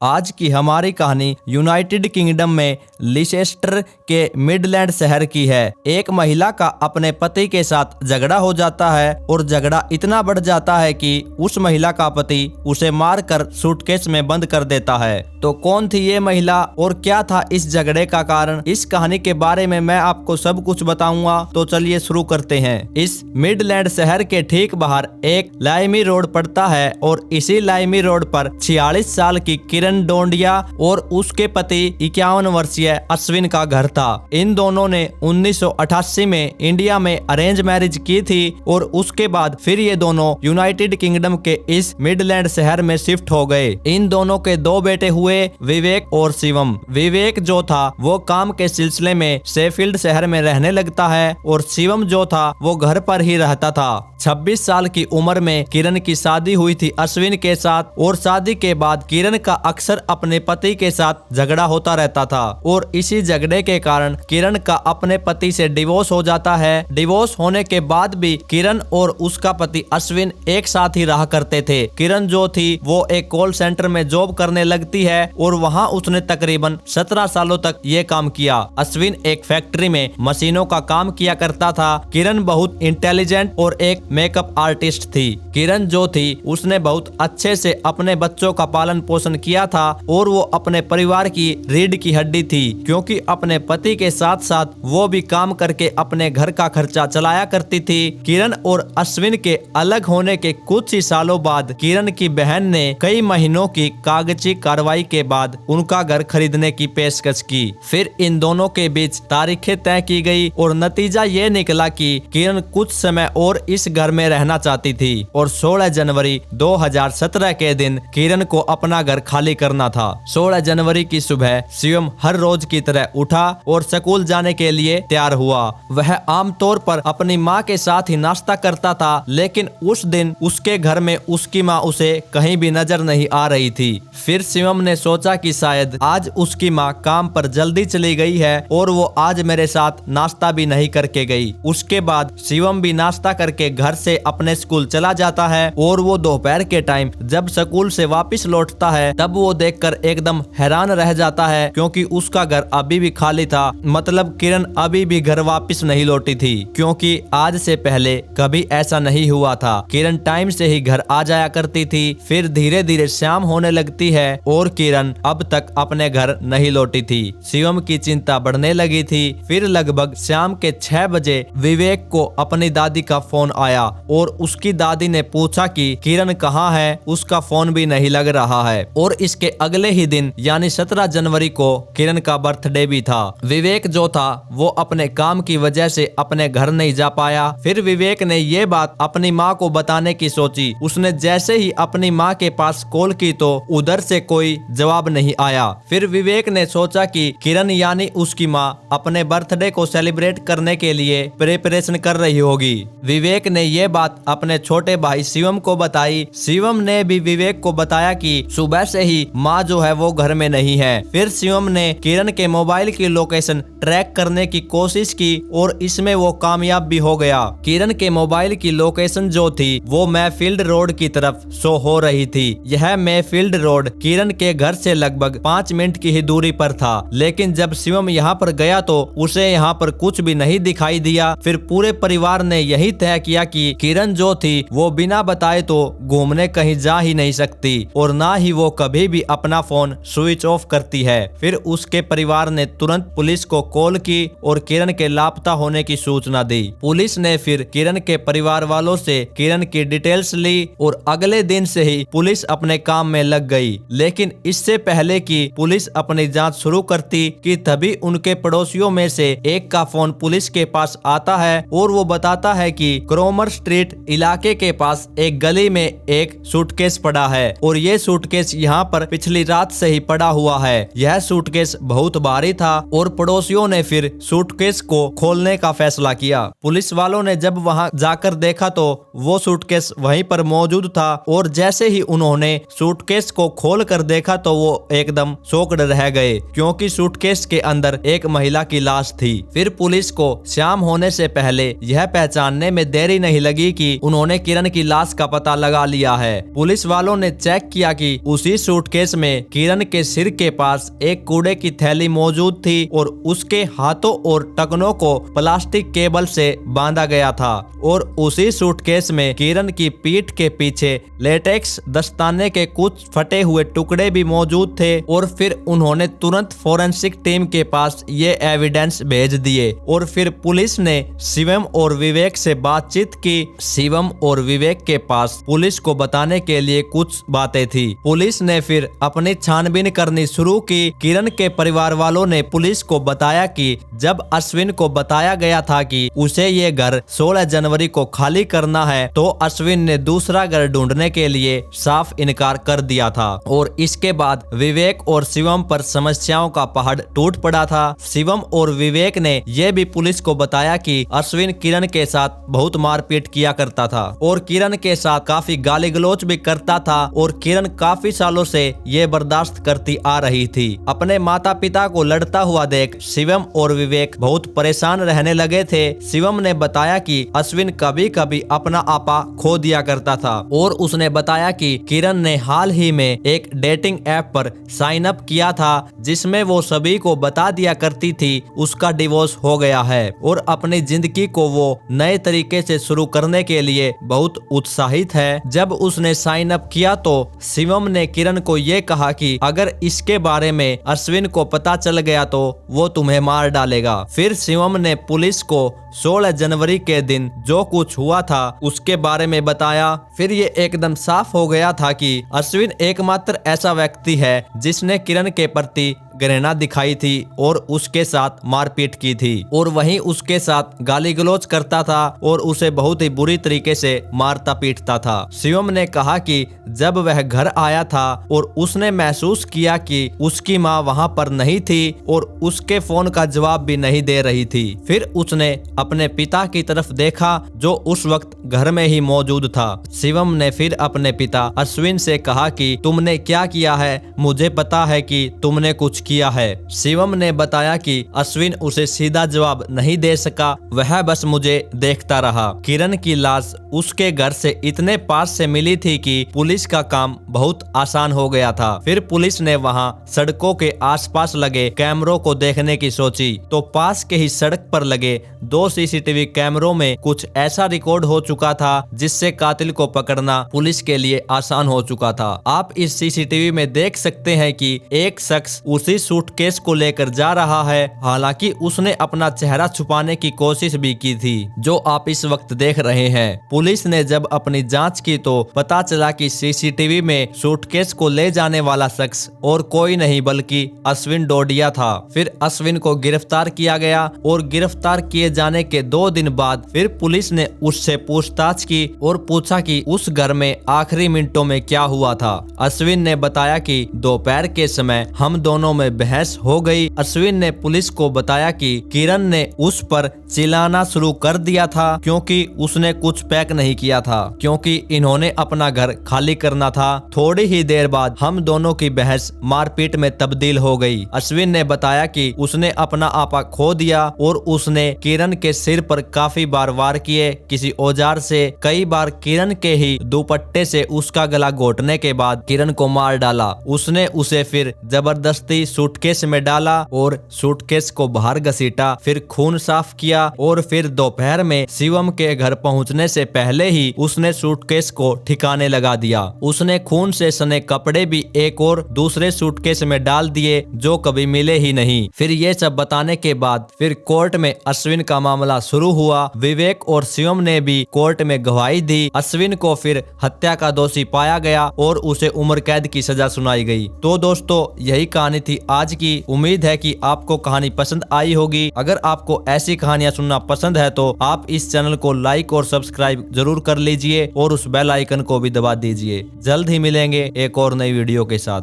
आज की हमारी कहानी यूनाइटेड किंगडम में लिसेस्टर के मिडलैंड शहर की है। एक महिला का अपने पति के साथ झगड़ा हो जाता है और झगड़ा इतना बढ़ जाता है कि उस महिला का पति उसे मारकर सूटकेस में बंद कर देता है। तो कौन थी ये महिला और क्या था इस झगड़े का कारण? इस कहानी के बारे में मैं आपको सब कुछ बताऊंगा। तो चलिए शुरू करते हैं। इस मिडलैंड शहर के ठीक बाहर एक लाइमी रोड पड़ता है और इसी लाइमी रोड पर 46 साल की किरण डोंडिया और उसके पति 51 वर्षीय अश्विन का घर था। इन दोनों ने 1988 में इंडिया में अरेंज मैरिज की थी और उसके बाद फिर ये दोनों यूनाइटेड किंगडम के इस मिडलैंड शहर में शिफ्ट हो गए। इन दोनों के दो बेटे हुए, विवेक और शिवम। विवेक जो था वो काम के सिलसिले में शेफील्ड शहर में रहने लगता है और शिवम जो था वो घर पर ही रहता था। 26 साल की उम्र में किरण की शादी हुई थी अश्विन के साथ और शादी के बाद किरण का अक्सर अपने पति के साथ झगड़ा होता रहता था और इसी झगड़े के कारण किरण का अपने पति से डिवोर्स हो जाता है। डिवोर्स होने के बाद भी किरण और उसका पति अश्विन एक साथ ही रहा करते थे। किरण जो थी वो एक कॉल सेंटर में जॉब करने लगती है और वहां उसने तकरीबन 17 सालों तक ये काम किया। अश्विन एक फैक्ट्री में मशीनों का काम किया करता था। किरण बहुत इंटेलिजेंट और एक मेकअप आर्टिस्ट थी। किरण जो थी उसने बहुत अच्छे से अपने बच्चों का पालन पोषण किया था और वो अपने परिवार की रीढ़ की हड्डी थी, क्योंकि अपने पति के साथ साथ वो भी काम करके अपने घर का खर्चा चलाया करती थी। किरण और अश्विन के अलग होने के कुछ ही सालों बाद किरण की बहन ने कई महीनों की कागजी कार्रवाई के बाद उनका घर खरीदने की पेशकश की। फिर इन दोनों के बीच तारीखें तय की गई और नतीजा ये निकला कि किरण कुछ समय और इस घर में रहना चाहती थी और 16 जनवरी 2017 के दिन किरण को अपना घर खाली करना था। 16 जनवरी की सुबह शिवम हर रोज की तरह उठा और स्कूल जाने के लिए तैयार हुआ। वह आमतौर पर अपनी माँ के साथ ही नाश्ता करता था, लेकिन उस दिन उसके घर में उसकी माँ उसे कहीं भी नजर नहीं आ रही थी। फिर शिवम ने सोचा कि शायद आज उसकी माँ काम पर जल्दी चली गई है और वो आज मेरे साथ नाश्ता भी नहीं करके गई। उसके बाद शिवम भी नाश्ता करके घर से अपने स्कूल चला जाता है और वो दोपहर के टाइम जब स्कूल से वापस लौटता है तब वो देखकर एकदम हैरान रह जाता है, क्योंकि उसका घर अभी भी खाली था। मतलब किरण अभी भी घर वापस नहीं लौटी थी, क्योंकि आज से पहले कभी ऐसा नहीं हुआ था। किरण टाइम से ही घर आ जाया करती थी। फिर धीरे धीरे शाम होने लगती है और किरण अब तक अपने घर नहीं लौटी थी। शिवम की चिंता बढ़ने लगी थी। फिर लगभग शाम के 6 बजे विवेक को अपनी दादी का फोन आया और उसकी दादी ने पूछा कि किरण कहाँ है। उसका फोन भी नहीं लग रहा है। और इसके अगले ही दिन यानी 17 जनवरी को किरण का बर्थडे भी था। विवेक जो था वो अपने काम की वजह से अपने घर नहीं जा पाया। फिर विवेक ने ये बात अपनी माँ को बताने की सोची। उसने जैसे ही अपनी माँ के पास कॉल की तो उधर से कोई जवाब नहीं आया। फिर विवेक ने सोचा कि किरण यानी उसकी माँ अपने बर्थडे को सेलिब्रेट करने के लिए प्रिपरेशन कर रही होगी। विवेक ने ये बात अपने छोटे भाई शिवम को बताई। शिवम ने भी विवेक को बताया कि सुबह से ही माँ जो है वो घर में नहीं है। फिर शिवम ने किरण के मोबाइल की लोकेशन ट्रैक करने की कोशिश की और इसमें वो कामयाब भी हो गया। किरण के मोबाइल की लोकेशन जो थी वो मैफील्ड रोड की तरफ शो हो रही थी। यह मैफील्ड रोड किरण के घर से लगभग 5 मिनट की ही दूरी पर था, लेकिन जब शिवम यहाँ पर गया तो उसे यहाँ पर कुछ भी नहीं दिखाई दिया। फिर पूरे परिवार ने यही तय किया कि किरण जो थी वो बिना बताए तो घूमने कहीं जा ही नहीं सकती और ना ही वो कभी भी अपना फोन स्विच ऑफ करती है। फिर उसके परिवार ने तुरंत पुलिस को कॉल की और किरण के लापता होने की सूचना दी। पुलिस ने फिर किरण के परिवार वालों से किरण की डिटेल्स ली और अगले दिन से ही पुलिस अपने काम में लग गई। लेकिन इससे पहले कि पुलिस अपनी जांच शुरू करती कि तभी उनके पड़ोसियों में से एक का फोन पुलिस के पास आता है और वो बताता है कि क्रोमर स्ट्रीट इलाके के पास एक गली में एक सूटकेस पड़ा है और ये सूटकेस यहाँ पर पिछली रात से ही पड़ा हुआ है। यह सूटकेस बहुत भारी था और पड़ोसियों पुलिसवालियों ने फिर सूटकेस को खोलने का फैसला किया। पुलिस वालों ने जब वहां जाकर देखा तो वो सूटकेस वहीं पर मौजूद था और जैसे ही उन्होंने सूटकेस को खोल कर देखा तो वो एकदम शॉक्ड रह गए, क्योंकि सूटकेस के अंदर एक महिला की लाश थी। फिर पुलिस को शाम होने से पहले यह पहचानने में देरी नहीं लगी कि उन्होंने किरण की लाश का पता लगा लिया है। पुलिस वालों ने चेक किया कि उसी सूटकेस में किरण के सिर के पास एक कूड़े की थैली मौजूद थी और उसके हाथों और टखनों को प्लास्टिक केबल से बांधा गया था और उसी सूटकेस में किरण की पीठ के पीछे लेटेक्स दस्ताने के कुछ फटे हुए टुकड़े भी मौजूद थे। और फिर उन्होंने तुरंत फोरेंसिक टीम के पास ये एविडेंस भेज दिए और फिर पुलिस ने शिवम और विवेक से बातचीत की। शिवम और विवेक के पास पुलिस को बताने के लिए कुछ बातें थी। पुलिस ने फिर अपनी छानबीन करनी शुरू की। किरण के परिवार वालों ने पुलिस को बताया कि जब अश्विन को बताया गया था कि उसे ये घर 16 जनवरी को खाली करना है तो अश्विन ने दूसरा घर ढूंढने के लिए साफ इनकार कर दिया था और इसके बाद विवेक और शिवम पर समस्याओं का पहाड़ टूट पड़ा था। शिवम और विवेक ने यह भी पुलिस को बताया कि अश्विन किरण के साथ बहुत मारपीट किया करता था और किरण के साथ काफी गाली गलौज भी करता था और किरण काफी सालों से ये बर्दाश्त करती आ रही थी। अपने माता पिता को लड़ता हुआ देख शिवम और विवेक बहुत परेशान रहने लगे थे। शिवम ने बताया कि अश्विन कभी कभी अपना आपा खो दिया करता था और उसने बताया कि किरण ने हाल ही में एक डेटिंग ऐप पर साइन अप किया था जिसमें वो सभी को बता दिया करती थी उसका डिवोर्स हो गया है और अपनी जिंदगी को वो नए तरीके से शुरू करने के लिए बहुत उत्साहित है। जब उसने साइन अप किया तो शिवम ने किरण को ये कहा कि अगर इसके बारे में अश्विन को पता चल गया तो वो तुम्हें मार डालेगा। फिर शिवम ने पुलिस को 16 जनवरी के दिन जो कुछ हुआ था उसके बारे में बताया। फिर ये एकदम साफ हो गया था कि अश्विन एकमात्र ऐसा व्यक्ति है जिसने किरण के प्रति घृणा दिखाई थी और उसके साथ मारपीट की थी और वहीं उसके साथ गाली गलौज करता था और उसे बहुत ही बुरी तरीके से मारता पीटता था। शिवम ने कहा कि जब वह घर आया था और उसने महसूस किया कि उसकी मां वहां पर नहीं थी और उसके फोन का जवाब भी नहीं दे रही थी। फिर उसने अपने पिता की तरफ देखा जो उस वक्त घर में ही मौजूद था। शिवम ने फिर अपने पिता अश्विन से कहा कि तुमने क्या किया है, मुझे पता है कि तुमने कुछ किया है। शिवम ने बताया कि अश्विन उसे सीधा जवाब नहीं दे सका, वह बस मुझे देखता रहा। किरण की लाश उसके घर से इतने पास से मिली थी कि पुलिस का काम बहुत आसान हो गया था। फिर पुलिस ने वहां सड़कों के आसपास लगे कैमरों को देखने की सोची तो पास के ही सड़क पर लगे 2 सीसीटीवी कैमरों में कुछ ऐसा रिकॉर्ड हो चुका था जिससे कातिल को पकड़ना पुलिस के लिए आसान हो चुका था। आप इस सीसीटीवी में देख सकते हैं कि एक शख्स उसी सूटकेस को लेकर जा रहा है, हालांकि उसने अपना चेहरा छुपाने की कोशिश भी की थी जो आप इस वक्त देख रहे हैं। पुलिस ने जब अपनी जांच की तो पता चला कि सीसीटीवी में सूटकेस को ले जाने वाला शख्स और कोई नहीं बल्कि अश्विन डोडिया था। फिर अश्विन को गिरफ्तार किया गया और गिरफ्तार किए जाने के 2 दिन बाद फिर पुलिस ने उससे पूछताछ की और पूछा कि उस घर में आखिरी मिनटों में क्या हुआ था। अश्विन ने बताया कि दोपहर के समय हम दोनों में बहस हो गई। अश्विन ने पुलिस को बताया कि किरण ने उस पर चिल्लाना शुरू कर दिया था क्योंकि उसने कुछ पैक नहीं किया था, क्योंकि इन्होंने अपना घर खाली करना था। थोड़ी ही देर बाद हम दोनों की बहस मारपीट में तब्दील हो गई। अश्विन ने बताया कि उसने अपना आपा खो दिया और उसने किरण के सिर पर काफी बार वार किए किसी औजार से। कई बार किरण के ही दुपट्टे से उसका गला घोटने के बाद किरण को मार डाला। उसने उसे फिर जबरदस्ती सूटकेस में डाला और सूटकेस को बाहर घसीटा, फिर खून साफ किया और फिर दोपहर में शिवम के घर पहुंचने से पहले ही उसने सूटकेस को ठिकाने लगा दिया। उसने खून से सने कपड़े भी एक और दूसरे सूटकेस में डाल दिए जो कभी मिले ही नहीं। फिर ये सब बताने के बाद फिर कोर्ट में अश्विन का मामला शुरू हुआ। विवेक और शिवम ने भी कोर्ट में गवाही दी। अश्विन को फिर हत्या का दोषी पाया गया और उसे उम्र कैद की सजा सुनाई गई। तो दोस्तों यही कहानी थी आज की। उम्मीद है कि आपको कहानी पसंद आई होगी। अगर आपको ऐसी कहानियां सुनना पसंद है तो आप इस चैनल को लाइक और सब्सक्राइब जरूर कर लीजिए और उस बेल आइकन को भी दबा दीजिए। जल्द ही मिलेंगे एक और नई वीडियो के साथ।